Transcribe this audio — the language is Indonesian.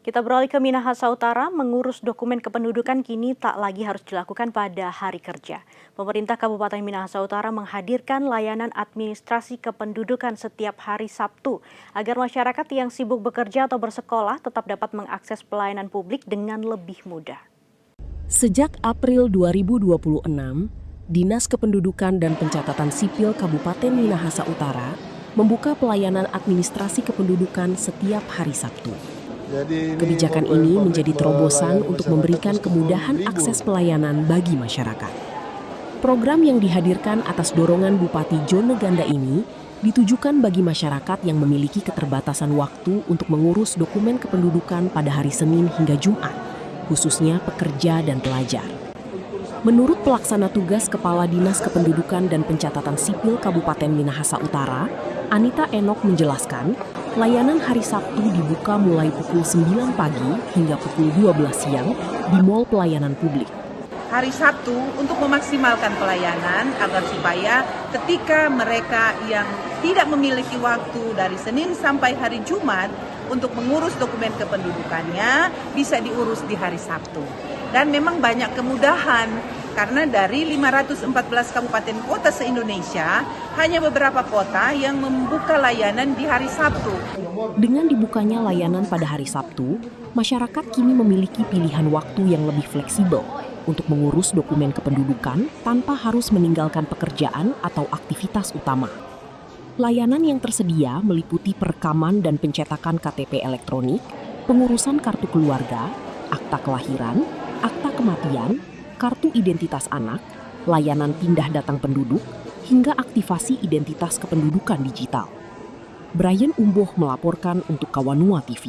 Kita beralih ke Minahasa Utara, mengurus dokumen kependudukan kini tak lagi harus dilakukan pada hari kerja. Pemerintah Kabupaten Minahasa Utara menghadirkan layanan administrasi kependudukan setiap hari Sabtu, agar masyarakat yang sibuk bekerja atau bersekolah tetap dapat mengakses pelayanan publik dengan lebih mudah. Sejak April 2026, Dinas Kependudukan dan Pencatatan Sipil Kabupaten Minahasa Utara membuka pelayanan administrasi kependudukan setiap hari Sabtu. Kebijakan ini menjadi terobosan untuk memberikan kemudahan akses pelayanan bagi masyarakat. Program yang dihadirkan atas dorongan Bupati John Neganda ini ditujukan bagi masyarakat yang memiliki keterbatasan waktu untuk mengurus dokumen kependudukan pada hari Senin hingga Jumat, khususnya pekerja dan pelajar. Menurut pelaksana tugas Kepala Dinas Kependudukan dan Pencatatan Sipil Kabupaten Minahasa Utara, Anita Enok menjelaskan, layanan hari Sabtu dibuka mulai pukul 9 pagi hingga pukul 12 siang di Mall Pelayanan Publik. Hari Sabtu untuk memaksimalkan pelayanan agar supaya ketika mereka yang tidak memiliki waktu dari Senin sampai hari Jumat untuk mengurus dokumen kependudukannya bisa diurus di hari Sabtu. Dan memang banyak kemudahan karena dari 514 kabupaten kota se-Indonesia hanya beberapa kota yang membuka layanan di hari Sabtu. Dengan dibukanya layanan pada hari Sabtu, masyarakat kini memiliki pilihan waktu yang lebih fleksibel untuk mengurus dokumen kependudukan tanpa harus meninggalkan pekerjaan atau aktivitas utama. Layanan yang tersedia meliputi perekaman dan pencetakan KTP elektronik, pengurusan kartu keluarga, akta kelahiran, akta kematian, kartu identitas anak, layanan pindah datang penduduk, hingga aktivasi identitas kependudukan digital. Brian Umboh melaporkan untuk Kawanua TV.